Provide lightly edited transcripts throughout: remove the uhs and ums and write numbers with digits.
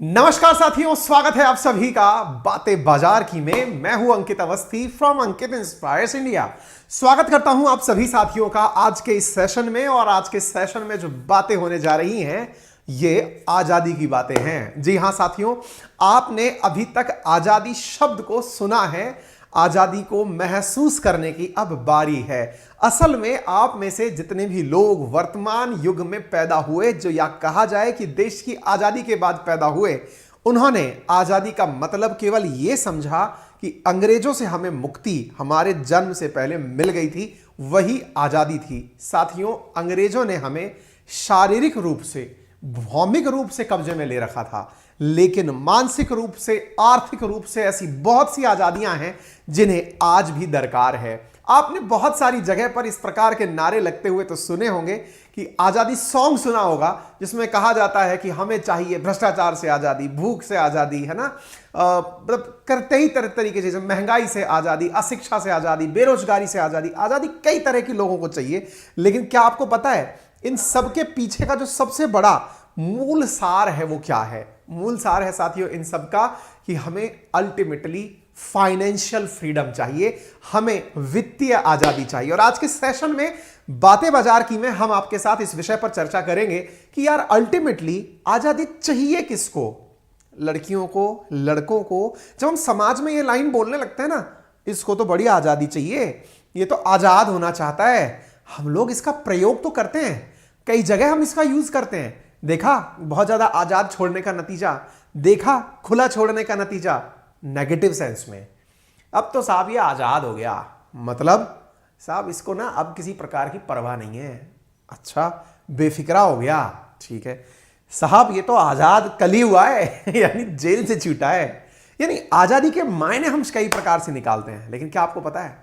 नमस्कार साथियों, स्वागत है आप सभी का बातें बाजार की में। मैं हूं Ankit Awasthi from Ankit inspires India. स्वागत करता हूं आप सभी साथियों का आज के इस सेशन में। और आज के सेशन में जो बातें होने जा रही हैं ये आजादी की बातें हैं। जी हां साथियों, आपने अभी तक आजादी शब्द को सुना है। आजादी को महसूस करने की अब बारी है। असल में आप में से जितने भी लोग वर्तमान युग में पैदा हुए, जो या कहा जाए कि देश की आजादी के बाद पैदा हुए, उन्होंने आजादी का मतलब केवल यह समझा कि अंग्रेजों से हमें मुक्ति हमारे जन्म से पहले मिल गई थी, वही आजादी थी। साथियों, अंग्रेजों ने हमें शारीरिक रूप से, भौमिक रूप से कब्जे में ले रखा था, लेकिन मानसिक रूप से, आर्थिक रूप से ऐसी बहुत सी आजादियां हैं जिन्हें आज भी दरकार है। आपने बहुत सारी जगह पर इस प्रकार के नारे लगते हुए तो सुने होंगे कि आजादी सॉन्ग सुना होगा जिसमें कहा जाता है कि हमें चाहिए भ्रष्टाचार से आजादी, भूख से आजादी, है ना, मतलब करते ही तरह तरीके से, महंगाई से आजादी, अशिक्षा से आजादी, बेरोजगारी से आजादी। आजादी कई तरह की लोगों को चाहिए, लेकिन क्या आपको पता है इन सबके पीछे का जो सबसे बड़ा मूल सार है वो क्या है? मूल सार है साथियों इन सबका कि हमें अल्टीमेटली फाइनेंशियल फ्रीडम चाहिए, हमें वित्तीय आजादी चाहिए। और आज के सेशन में बातें बाजार की में हम आपके साथ इस विषय पर चर्चा करेंगे कि यार अल्टीमेटली आजादी चाहिए किसको? लड़कियों को, लड़कों को? जब हम समाज में ये लाइन बोलने लगते हैं ना, इसको तो बड़ी आजादी चाहिए, ये तो आजाद होना चाहता है, हम लोग इसका प्रयोग तो करते हैं, कई जगह हम इसका यूज करते हैं। देखा बहुत ज्यादा आजाद छोड़ने का नतीजा, देखा खुला छोड़ने का नतीजा नेगेटिव सेंस में। अब तो साहब ये आजाद हो गया, मतलब साहब इसको ना अब किसी प्रकार की परवाह नहीं है। अच्छा, बेफिक्रा हो गया, ठीक है साहब, ये तो आजाद कल ही हुआ है यानी जेल से छूटा है। यानी आजादी के मायने हम कई प्रकार से निकालते हैं, लेकिन क्या आपको पता है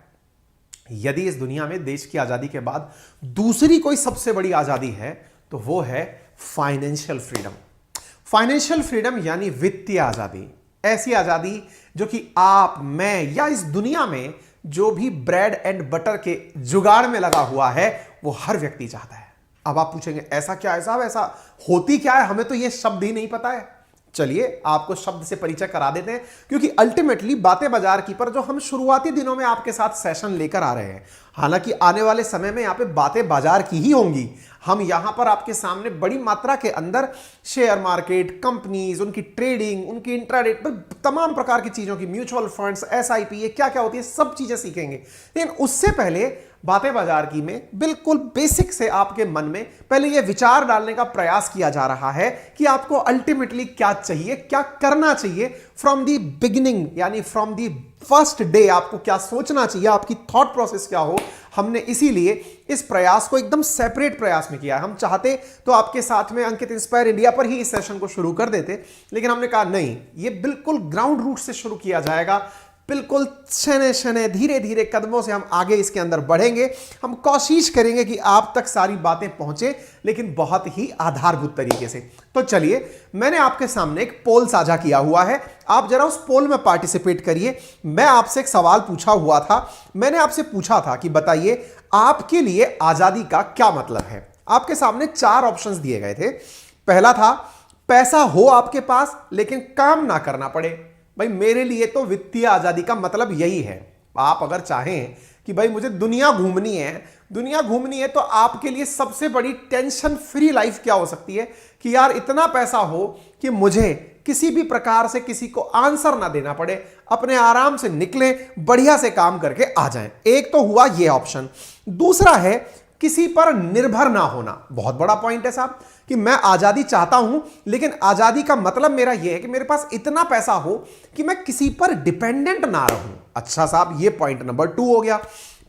यदि इस दुनिया में देश की आजादी के बाद दूसरी कोई सबसे बड़ी आजादी है तो वो है फाइनेंशियल फ्रीडम। फाइनेंशियल फ्रीडम यानी वित्तीय आजादी। ऐसी आजादी जो कि आप, मैं या इस दुनिया में जो भी ब्रेड एंड बटर के जुगाड़ में लगा हुआ है वो हर व्यक्ति चाहता है। अब आप पूछेंगे ऐसा क्या है साहब, ऐसा होती क्या है, हमें तो ये शब्द ही नहीं पता है। चलिए आपको शब्द से परिचय करा देते हैं, क्योंकि अल्टीमेटली बातें बाजार की पर जो हम शुरुआती दिनों में आपके साथ सेशन लेकर आ रहे हैं, हालांकि आने वाले समय में यहां पे बातें बाजार की ही होंगी। हम यहां पर आपके सामने बड़ी मात्रा के अंदर शेयर मार्केट, कंपनीज, उनकी ट्रेडिंग, उनकी इंट्राडे, तमाम प्रकार की चीजों की, म्यूचुअल फंड्स, एसआईपी, ये क्या क्या होती है, सब चीजें सीखेंगे। लेकिन उससे पहले बातें बाजार की में बिल्कुल बेसिक से आपके मन में पहले यह विचार डालने का प्रयास किया जा रहा है कि आपको अल्टीमेटली क्या चाहिए, क्या करना चाहिए फ्रॉम दी बिगिनिंग, यानी फ्रॉम दी फर्स्ट डे आपको क्या सोचना चाहिए, आपकी थॉट प्रोसेस क्या हो। हमने इसीलिए इस प्रयास को एकदम सेपरेट प्रयास में किया है। हम चाहते तो आपके साथ में अंकित इंस्पायर इंडिया पर ही इस सेशन को शुरू कर देते, लेकिन हमने कहा नहीं, ये बिल्कुल ग्राउंड रूट से शुरू किया जाएगा, बिल्कुल शने शने धीरे धीरे कदमों से हम आगे इसके अंदर बढ़ेंगे। हम कोशिश करेंगे कि आप तक सारी बातें पहुंचे, लेकिन बहुत ही आधारभूत तरीके से। तो चलिए, मैंने आपके सामने एक पोल साझा किया हुआ है, आप जरा उस पोल में पार्टिसिपेट करिए। मैं आपसे एक सवाल पूछा हुआ था, मैंने आपसे पूछा था कि बताइए आपके लिए आजादी का क्या मतलब है। आपके सामने 4 ऑप्शंस दिए गए थे। पहला था पैसा हो आपके पास लेकिन काम ना करना पड़े। भाई मेरे लिए तो वित्तीय आजादी का मतलब यही है। आप अगर चाहें कि भाई मुझे दुनिया घूमनी है तो आपके लिए सबसे बड़ी टेंशन फ्री लाइफ क्या हो सकती है कि यार इतना पैसा हो कि मुझे किसी भी प्रकार से किसी को आंसर ना देना पड़े, अपने आराम से निकले, बढ़िया से काम करके आ जाएं। एक तो हुआ यह ऑप्शन। दूसरा है किसी पर निर्भर ना होना। बहुत बड़ा पॉइंट है साहब कि मैं आजादी चाहता हूं, लेकिन आजादी का मतलब मेरा यह है कि मेरे पास इतना पैसा हो कि मैं किसी पर डिपेंडेंट ना रहूं। अच्छा साहब, यह पॉइंट नंबर 2 हो गया।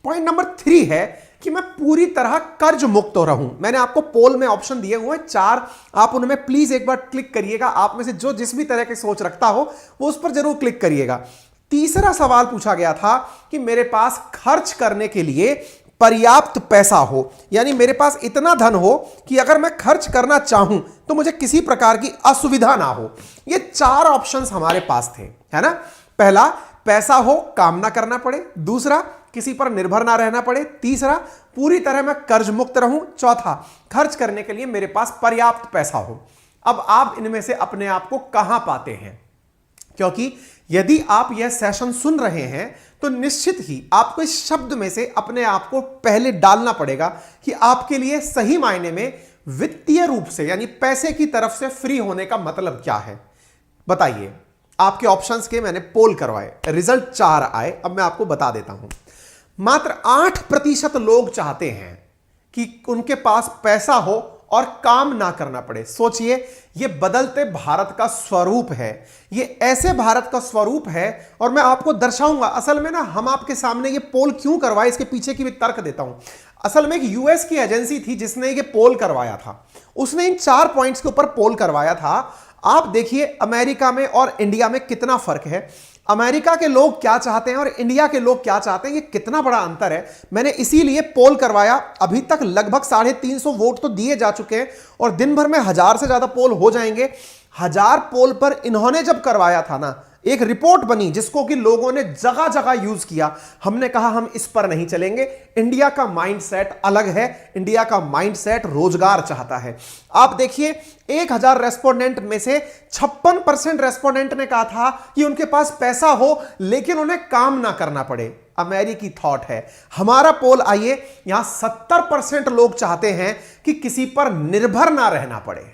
पॉइंट नंबर 3 है कि मैं पूरी तरह कर्ज मुक्त रहूं। मैंने आपको पोल में ऑप्शन दिए हुए हैं 4, आप उनमें प्लीज एक बार क्लिक करिएगा। आप में से जो जिस भी तरह की सोच रखता हो वो उस पर जरूर क्लिक करिएगा। तीसरा सवाल पूछा गया था कि मेरे पास खर्च करने के लिए पर्याप्त पैसा हो, यानी मेरे पास इतना धन हो कि अगर मैं खर्च करना चाहूं तो मुझे किसी प्रकार की असुविधा ना हो। ये 4 ऑप्शंस हमारे पास थे, है ना। पहला, पैसा हो, काम ना करना पड़े। दूसरा, किसी पर निर्भर ना रहना पड़े। तीसरा, पूरी तरह मैं कर्ज मुक्त रहूं। चौथा, खर्च करने के लिए मेरे पास पर्याप्त पैसा हो। अब आप इनमें से अपने आप को कहां पाते हैं? क्योंकि यदि आप यह सेशन सुन रहे हैं तो निश्चित ही आपको इस शब्द में से अपने आप को पहले डालना पड़ेगा कि आपके लिए सही मायने में वित्तीय रूप से यानी पैसे की तरफ से फ्री होने का मतलब क्या है। बताइए। आपके ऑप्शंस के मैंने पोल करवाए, रिजल्ट 4 आए। अब मैं आपको बता देता हूं। मात्र 8% लोग चाहते हैं कि उनके पास पैसा हो और काम ना करना पड़े। सोचिए, यह बदलते भारत का स्वरूप है, यह ऐसे भारत का स्वरूप है। और मैं आपको दर्शाऊंगा असल में ना, हम आपके सामने ये पोल क्यों करवाए इसके पीछे की भी तर्क देता हूं। असल में एक यूएस की एजेंसी थी जिसने ये पोल करवाया था, उसने इन 4 पॉइंट्स के ऊपर पोल करवाया था। आप देखिए अमेरिका में और इंडिया में कितना फर्क है, अमेरिका के लोग क्या चाहते हैं और इंडिया के लोग क्या चाहते हैं, ये कितना बड़ा अंतर है। मैंने इसीलिए पोल करवाया। अभी तक लगभग 350 वोट तो दिए जा चुके हैं और दिन भर में 1000 से ज्यादा पोल हो जाएंगे। 1000 पोल पर इन्होंने जब करवाया था ना, एक रिपोर्ट बनी जिसको कि लोगों ने जगह जगह यूज किया। हमने कहा हम इस पर नहीं चलेंगे, इंडिया का माइंडसेट अलग है, इंडिया का माइंडसेट रोजगार चाहता है। आप देखिए 1000 रेस्पोंडेंट में से 56% रेस्पोंडेंट ने कहा था कि उनके पास पैसा हो लेकिन उन्हें काम ना करना पड़े। अमेरिकी थॉट है। हमारा पोल आइए, यहां 70% लोग चाहते हैं कि किसी पर निर्भर ना रहना पड़े,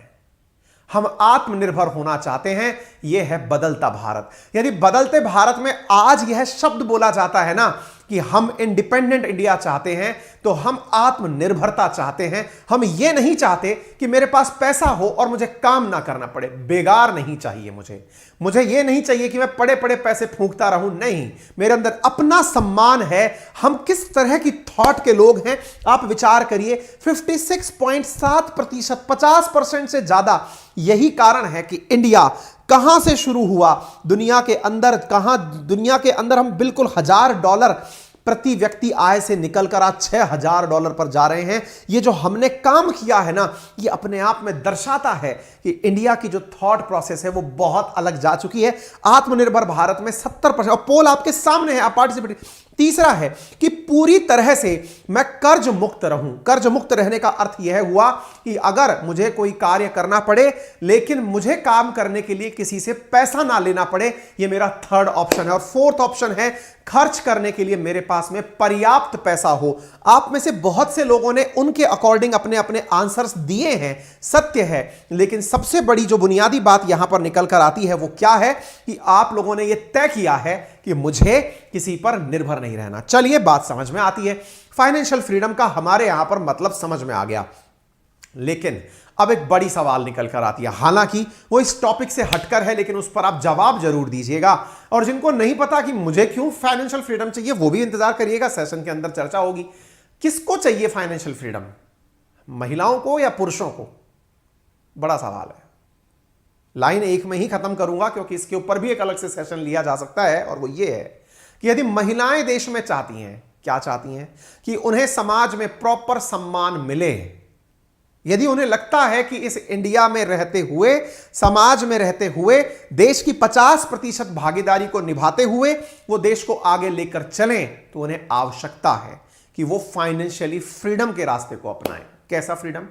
हम आत्मनिर्भर होना चाहते हैं। यह है बदलता भारत। यदि बदलते भारत में आज यह शब्द बोला जाता है ना कि हम इंडिपेंडेंट इंडिया चाहते हैं, तो हम आत्मनिर्भरता चाहते हैं। हम यह नहीं चाहते कि मेरे पास पैसा हो और मुझे काम ना करना पड़े, बेगार नहीं चाहिए मुझे यह नहीं चाहिए कि मैं पड़े पड़े पैसे फूंकता रहूं। नहीं, मेरे अंदर अपना सम्मान है। हम किस तरह की थॉट के लोग हैं आप विचार करिए। 56.7%, 50% से ज्यादा। यही कारण है कि इंडिया कहां से शुरू हुआ, दुनिया के अंदर हम बिल्कुल $1000 प्रति व्यक्ति आय से निकलकर आज $6000 पर जा रहे हैं। ये जो हमने काम किया है ना, ये अपने आप में दर्शाता है कि इंडिया की जो थॉट प्रोसेस है वो बहुत अलग जा चुकी है। आत्मनिर्भर भारत में 70%, और पोल आपके सामने है, आप पार्टिसिपेट। तीसरा है कि पूरी तरह से मैं कर्ज मुक्त रहूं। कर्ज मुक्त रहने का अर्थ यह हुआ कि अगर मुझे कोई कार्य करना पड़े लेकिन मुझे काम करने के लिए किसी से पैसा ना लेना पड़े, यह मेरा थर्ड ऑप्शन है। और फोर्थ ऑप्शन है खर्च करने के लिए मेरे पास में पर्याप्त पैसा हो। आप में से बहुत से लोगों ने उनके अकॉर्डिंग अपने अपने आंसर्स दिए हैं, सत्य है। लेकिन सबसे बड़ी जो बुनियादी बात यहां पर निकल कर आती है वो क्या है कि आप लोगों ने यह तय किया है कि मुझे किसी पर निर्भर नहीं रहना। चलिए बात समझ में आती है। फाइनेंशियल फ्रीडम का हमारे यहां पर मतलब समझ में आ गया। लेकिन अब एक बड़ी सवाल निकल कर आती है, हालांकि वो इस टॉपिक से हटकर है, लेकिन उस पर आप जवाब जरूर दीजिएगा। और जिनको नहीं पता कि मुझे क्यों फाइनेंशियल फ्रीडम चाहिए, वो भी इंतजार करिएगा, सेशन के अंदर चर्चा होगी। किसको चाहिए फाइनेंशियल फ्रीडम, महिलाओं को या पुरुषों को? बड़ा सवाल है। लाइन एक में ही खत्म करूंगा क्योंकि इसके ऊपर भी एक अलग से सेशन लिया जा सकता है। और वो ये है कि यदि महिलाएं देश में चाहती हैं, क्या चाहती हैं कि उन्हें समाज में प्रॉपर सम्मान मिले, यदि उन्हें लगता है कि इस इंडिया में रहते हुए, समाज में रहते हुए, देश की 50% भागीदारी को निभाते हुए वो देश को आगे लेकर चलें, तो उन्हें आवश्यकता है कि वो फाइनेंशियली फ्रीडम के रास्ते को अपनाएं। कैसा फ्रीडम?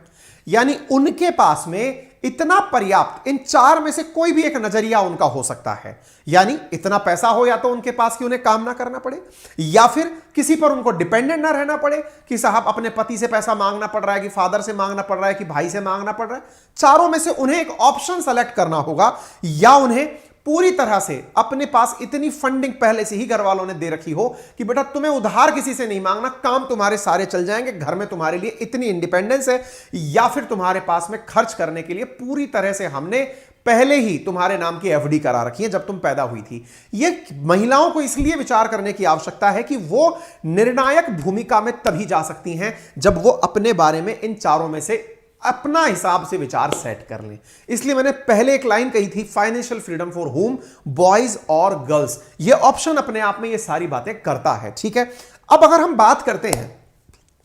यानी उनके पास में इतना पर्याप्त, इन 4 में से कोई भी एक नजरिया उनका हो सकता है। यानी इतना पैसा हो या तो उनके पास कि उन्हें काम ना करना पड़े, या फिर किसी पर उनको डिपेंडेंट ना रहना पड़े कि साहब अपने पति से पैसा मांगना पड़ रहा है, कि फादर से मांगना पड़ रहा है, कि भाई से मांगना पड़ रहा है। 4 में से उन्हें एक ऑप्शन सेलेक्ट करना होगा, या उन्हें पूरी तरह से अपने पास इतनी फंडिंग पहले से ही घर वालों ने दे रखी हो कि बेटा तुम्हें उधार किसी से नहीं मांगना, काम तुम्हारे सारे चल जाएंगे, घर में तुम्हारे लिए इतनी इंडिपेंडेंस है, या फिर तुम्हारे पास में खर्च करने के लिए पूरी तरह से हमने पहले ही तुम्हारे नाम की एफडी करा रखी है जब तुम पैदा हुई थी। यह महिलाओं को इसलिए विचार करने की आवश्यकता है कि वो निर्णायक भूमिका में तभी जा सकती हैं जब वो अपने बारे में इन 4 में से अपना हिसाब से विचार सेट कर लें। इसलिए मैंने पहले एक लाइन कही थी, फाइनेंशियल फ्रीडम फॉर हुम, बॉयज और गर्ल्स। यह ऑप्शन अपने आप में ये सारी बातें करता है। ठीक है, अब अगर हम बात करते हैं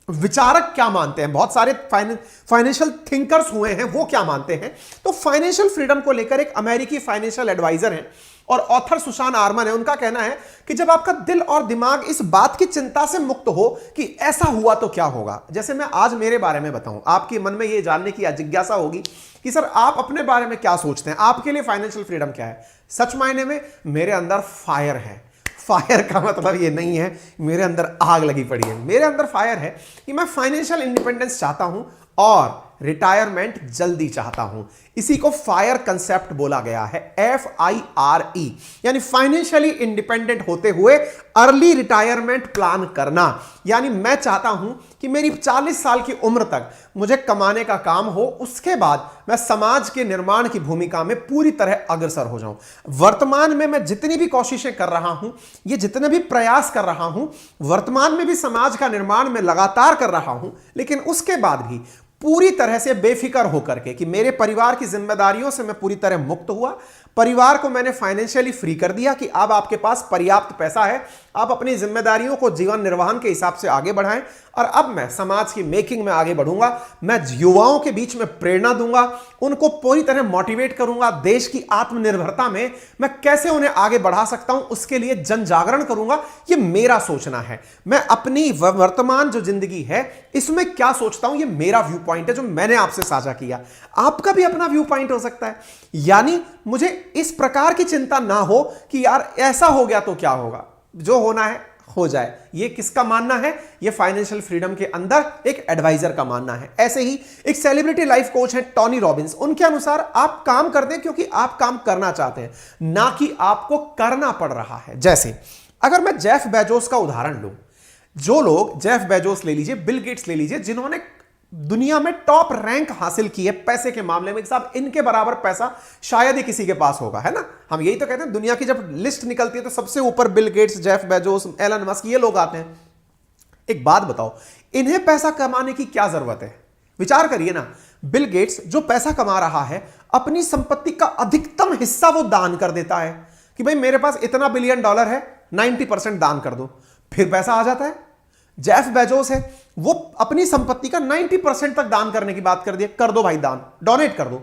विचारक क्या मानते हैं, बहुत सारे फाइनेंशियल थिंकर्स हुए हैं, वो क्या मानते हैं। तो फाइनेंशियल फ्रीडम को लेकर एक अमेरिकी फाइनेंशियल एडवाइजर हैं, और ऑथर सुशान आर्मन है, उनका कहना है कि जब आपका दिल और दिमाग इस बात की चिंता से मुक्त हो कि ऐसा हुआ तो क्या होगा। जैसे मैं आज मेरे बारे में बताऊं, आपके मन में यह जानने की जिज्ञासा होगी कि सर आप अपने बारे में क्या सोचते हैं, आपके लिए फाइनेंशियल फ्रीडम क्या है। सच मायने में मेरे अंदर फायर है। फायर का मतलब ये नहीं है मेरे अंदर आग लगी पड़ी है, मेरे अंदर फायर है कि मैं फाइनेंशियल इंडिपेंडेंस चाहता हूं और रिटायरमेंट जल्दी चाहता हूं। इसी को फायर कंसेप्ट बोला गया है, FIRE, यानी फाइनेंशियली इंडिपेंडेंट होते हुए अर्ली रिटायरमेंट प्लान करना। यानी मैं चाहता हूं कि मेरी 40 साल की उम्र तक मुझे कमाने का काम हो, उसके बाद मैं समाज के निर्माण की भूमिका में पूरी तरह अग्रसर हो जाऊं। वर्तमान में मैं जितनी भी कोशिशें कर रहा हूं, ये जितने भी प्रयास कर रहा हूं, वर्तमान में भी समाज का निर्माण में लगातार कर रहा हूं, लेकिन उसके बाद भी पूरी तरह से बेफिक्र होकर के कि मेरे परिवार की जिम्मेदारियों से मैं पूरी तरह मुक्त हुआ, परिवार को मैंने फाइनेंशियली फ्री कर दिया कि अब आपके पास पर्याप्त पैसा है, आप अपनी जिम्मेदारियों को जीवन निर्वाहन के हिसाब से आगे बढ़ाएं और अब मैं समाज की मेकिंग में आगे बढ़ूंगा। मैं युवाओं के बीच में प्रेरणा दूंगा, उनको पूरी तरह मोटिवेट करूंगा। देश की आत्मनिर्भरता में मैं कैसे उन्हें आगे बढ़ा सकता हूं, उसके लिए जन जागरण करूंगा। यह मेरा सोचना है। मैं अपनी वर्तमान जो जिंदगी है इसमें क्या सोचता हूं, यह मेरा व्यू पॉइंट है जो मैंने आपसे साझा किया। आपका भी अपना व्यू पॉइंट हो सकता है। यानी मुझे इस प्रकार की चिंता ना हो कि यार ऐसा हो गया तो क्या होगा, जो होना है हो जाए। ये किसका मानना है? ये फाइनेंशियल फ्रीडम के अंदर एक एडवाइजर का मानना है। ऐसे ही एक सेलिब्रिटी लाइफ कोच है टोनी रॉबिन्स, उनके अनुसार आप काम करते हैं क्योंकि आप काम करना चाहते हैं, ना कि आपको करना पड़ रहा है। जैसे अगर मैं जेफ बेजोस का उदाहरण लूं, जो लोग, जेफ बेजोस ले लीजिए, बिल गेट्स ले लीजिए, जिन्होंने दुनिया में टॉप रैंक हासिल की है पैसे के मामले में, साहब इनके बराबर पैसा शायद ही किसी के पास होगा, है ना। हम यही तो कहते हैं, दुनिया की जब लिस्ट निकलती है तो सबसे ऊपर Bill Gates, Jeff Bezos, Elon Musk, ये लोग आते हैं। एक बात बताओ, इन्हें पैसा कमाने की क्या जरूरत है? विचार करिए ना। बिल गेट्स जो पैसा कमा रहा है, अपनी संपत्ति का अधिकतम हिस्सा वो दान कर देता है कि भाई मेरे पास इतना $1 बिलियन है, 90% दान कर दो, फिर पैसा आ जाता है। जेफ बेजोस है, वो अपनी संपत्ति का 90% तक दान करने की बात कर दिया, कर दो भाई दान, डोनेट कर दो।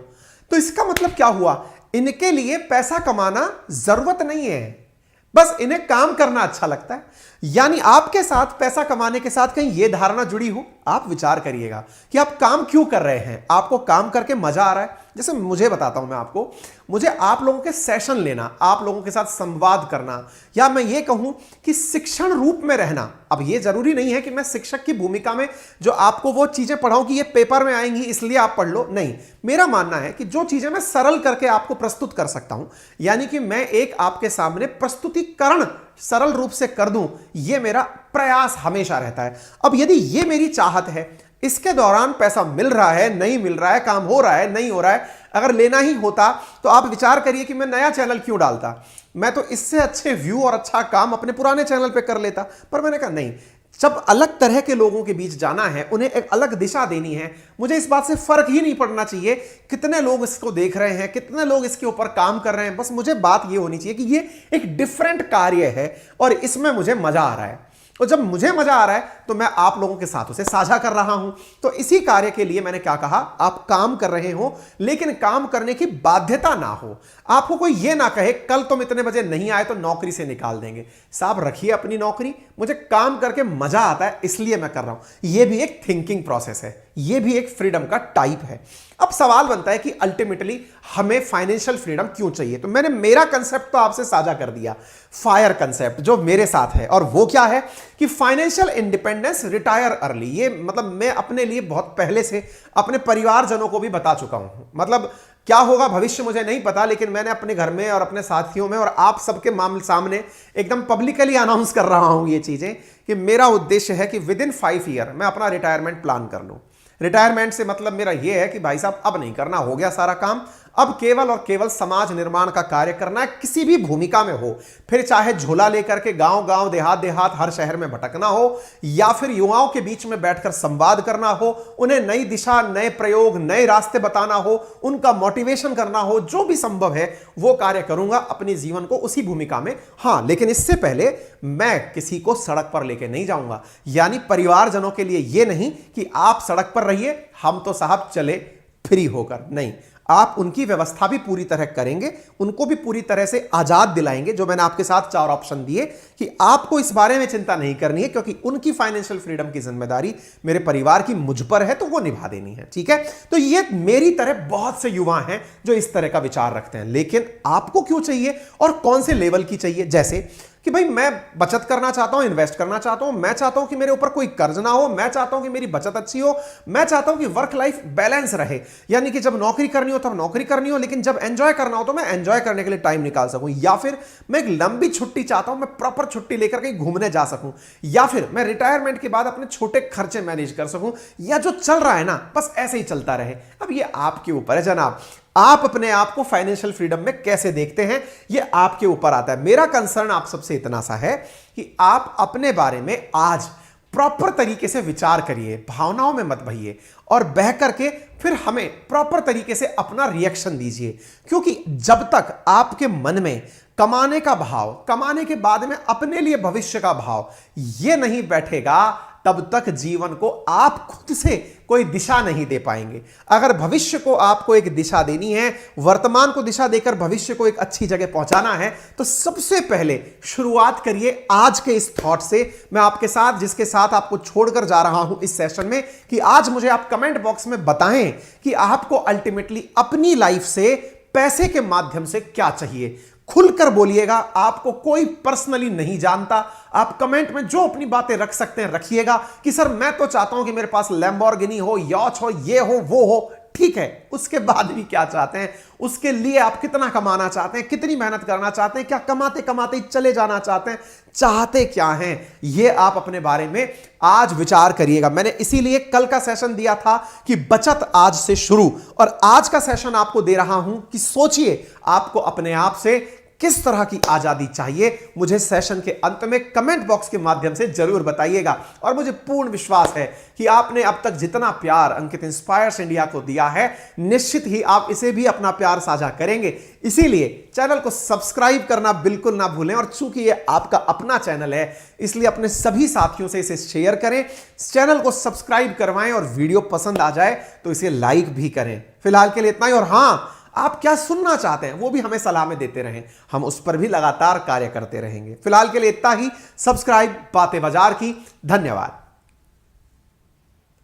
तो इसका मतलब क्या हुआ? इनके लिए पैसा कमाना जरूरत नहीं है, बस इन्हें काम करना अच्छा लगता है। यानी आपके साथ पैसा कमाने के साथ कहीं यह धारणा जुड़ी हो, आप विचार करिएगा कि आप काम क्यों कर रहे हैं। आपको काम करके मजा आ रहा है? जैसे मुझे बताता हूं मैं आपको, मुझे आप लोगों के सेशन लेना, आप लोगों के साथ संवाद करना, या मैं ये कहूं कि शिक्षण रूप में रहना। अब ये जरूरी नहीं है कि मैं शिक्षक की भूमिका में जो आपको वो चीजें पढ़ाऊं कि ये पेपर में आएंगी इसलिए आप पढ़ लो, नहीं। मेरा मानना है कि जो चीजें मैं सरल करके आपको प्रस्तुत कर सकता हूं, यानी कि मैं एक आपके सामने प्रस्तुतिकरण सरल रूप से कर दूं, यह मेरा प्रयास हमेशा रहता है। अब यदि यह मेरी चाहत है, इसके दौरान पैसा मिल रहा है, नहीं मिल रहा है, काम हो रहा है, नहीं हो रहा है, अगर लेना ही होता तो आप विचार करिए कि मैं नया चैनल क्यों डालता। मैं तो इससे अच्छे व्यू और अच्छा काम अपने पुराने चैनल पे कर लेता। पर मैंने कहा नहीं, जब अलग तरह के लोगों के बीच जाना है, उन्हें एक अलग दिशा देनी है, मुझे इस बात से फर्क ही नहीं पड़ना चाहिए कितने लोग इसको देख रहे हैं, कितने लोग इसके ऊपर काम कर रहे हैं। बस मुझे बात यह होनी चाहिए कि ये एक डिफरेंट कार्य है और इसमें मुझे मजा आ रहा है। और जब मुझे मजा आ रहा है तो मैं आप लोगों के साथ उसे साझा कर रहा हूं। तो इसी कार्य के लिए मैंने क्या कहा, आप काम कर रहे हो लेकिन काम करने की बाध्यता ना हो। आपको कोई यह ना कहे कल तुम इतने बजे नहीं आए तो नौकरी से निकाल देंगे। साहब रखिए अपनी नौकरी, मुझे काम करके मजा आता है इसलिए मैं कर रहा हूं। यह भी एक थिंकिंग प्रोसेस है, यह भी एक फ्रीडम का टाइप है। अब सवाल बनता है कि अल्टीमेटली हमें फाइनेंशियल फ्रीडम क्यों चाहिए। तो मैंने मेरा कंसेप्ट तो आपसे साझा कर दिया, फायर कंसेप्ट जो मेरे साथ है, और वो क्या है कि फाइनेंशियल इंडिपेंडेंस, रिटायर अर्ली। ये मतलब मैं अपने लिए बहुत पहले से अपने परिवारजनों को भी बता चुका हूं। मतलब क्या होगा भविष्य मुझे नहीं पता, लेकिन मैंने अपने घर में और अपने साथियों में और आप सबके मामले सामने एकदम पब्लिकली अनाउंस कर रहा हूं ये चीजें कि मेरा उद्देश्य है कि विद इन 5 ईयर मैं अपना रिटायरमेंट प्लान कर लूं। रिटायरमेंट से मतलब मेरा यह है कि भाई साहब अब नहीं करना, हो गया सारा काम, अब केवल और केवल समाज निर्माण का कार्य करना है, किसी भी भूमिका में हो। फिर चाहे झोला लेकर के गांव गांव, देहात देहात, हर शहर में भटकना हो, या फिर युवाओं के बीच में बैठकर संवाद करना हो, उन्हें नई दिशा, नए प्रयोग, नए रास्ते बताना हो, उनका मोटिवेशन करना हो, जो भी संभव है वो कार्य करूंगा अपने जीवन को उसी भूमिका में। हां, लेकिन इससे पहले मैं किसी को सड़क पर लेके नहीं जाऊंगा। यानी परिवारजनों के लिए यह नहीं कि आप सड़क पर रहिए, हम तो साहब चले फ्री होकर, नहीं। आप उनकी व्यवस्था भी पूरी तरह करेंगे, उनको भी पूरी तरह से आजाद दिलाएंगे। जो मैंने आपके साथ 4 ऑप्शन दिए कि आपको इस बारे में चिंता नहीं करनी है, क्योंकि उनकी फाइनेंशियल फ्रीडम की जिम्मेदारी मेरे परिवार की मुझ पर है, तो वो निभा देनी है। ठीक है, तो ये मेरी तरह बहुत से युवा हैं जो इस तरह का विचार रखते हैं। लेकिन आपको क्यों चाहिए और कौन से लेवल की चाहिए? जैसे कि भाई मैं बचत करना चाहता हूं, इन्वेस्ट करना चाहता हूं, मैं चाहता हूं कि मेरे ऊपर कोई कर्ज ना हो, मैं चाहता हूं कि मेरी बचत अच्छी हो, मैं चाहता हूं कि वर्क लाइफ बैलेंस रहे, यानी कि जब नौकरी करनी हो तब नौकरी करनी हो, लेकिन जब एंजॉय करना हो तो मैं एंजॉय करने के लिए टाइम निकाल सकूं। या फिर मैं एक लंबी छुट्टी चाहता हूं, मैं प्रॉपर छुट्टी लेकर कहीं घूमने जा सकूं, या फिर मैं रिटायरमेंट के बाद अपने छोटे खर्चे मैनेज कर सकूं, या जो चल रहा है ना बस ऐसे ही चलता रहे। अब ये आपके ऊपर है जनाब, आप अपने आप को फाइनेंशियल फ्रीडम में कैसे देखते हैं, यह आपके ऊपर आता है। मेरा कंसर्न आप सबसे इतना सा है कि आप अपने बारे में आज प्रॉपर तरीके से विचार करिए, भावनाओं में मत बहिए, और बह करके फिर हमें प्रॉपर तरीके से अपना रिएक्शन दीजिए। क्योंकि जब तक आपके मन में कमाने का भाव, कमाने के बाद में अपने लिए भविष्य का भाव यह नहीं बैठेगा, तब तक जीवन को आप खुद से कोई दिशा नहीं दे पाएंगे। अगर भविष्य को आपको एक दिशा देनी है, वर्तमान को दिशा देकर भविष्य को एक अच्छी जगह पहुंचाना है, तो सबसे पहले शुरुआत करिए आज के इस थॉट से। मैं आपके साथ, जिसके साथ आपको छोड़कर जा रहा हूं इस सेशन में, कि आज मुझे आप कमेंट बॉक्स में बताएं कि आपको अल्टीमेटली अपनी लाइफ से पैसे के माध्यम से क्या चाहिए। खुलकर बोलिएगा, आपको कोई पर्सनली नहीं जानता। आप कमेंट में जो अपनी बातें रख सकते हैं रखिएगा कि सर मैं तो चाहता हूं कि मेरे पास लैम्बोर्गिनी हो, यॉच हो, ये हो, वो हो। ठीक है, उसके बाद भी क्या चाहते हैं, उसके लिए आप कितना कमाना चाहते हैं, कितनी मेहनत करना चाहते हैं, क्या कमाते कमाते ही चले जाना चाहते हैं, चाहते क्या हैं, यह आप अपने बारे में आज विचार करिएगा। मैंने इसीलिए कल का सेशन दिया था कि बचत आज से शुरू, और आज का सेशन आपको दे रहा हूं कि सोचिए आपको अपने आप से किस तरह की आजादी चाहिए। मुझे सेशन के अंत में कमेंट बॉक्स के माध्यम से जरूर बताइएगा, और मुझे पूर्ण विश्वास है कि आपने अब तक जितना प्यार अंकित इंस्पायर्स इंडिया को दिया है, निश्चित ही आप इसे भी अपना प्यार साझा करेंगे। इसीलिए चैनल को सब्सक्राइब करना बिल्कुल ना भूलें, और चूंकि ये आपका अपना चैनल है इसलिए अपने सभी साथियों से इसे शेयर करें, चैनल को सब्सक्राइब करवाएं, और वीडियो पसंद आ जाए तो इसे लाइक भी करें। फिलहाल के लिए इतना ही, और हां, आप क्या सुनना चाहते हैं वो भी हमें सलाह में देते रहें, हम उस पर भी लगातार कार्य करते रहेंगे। फिलहाल के लिए इतना ही। सब्सक्राइब बातें बाजार की। धन्यवाद।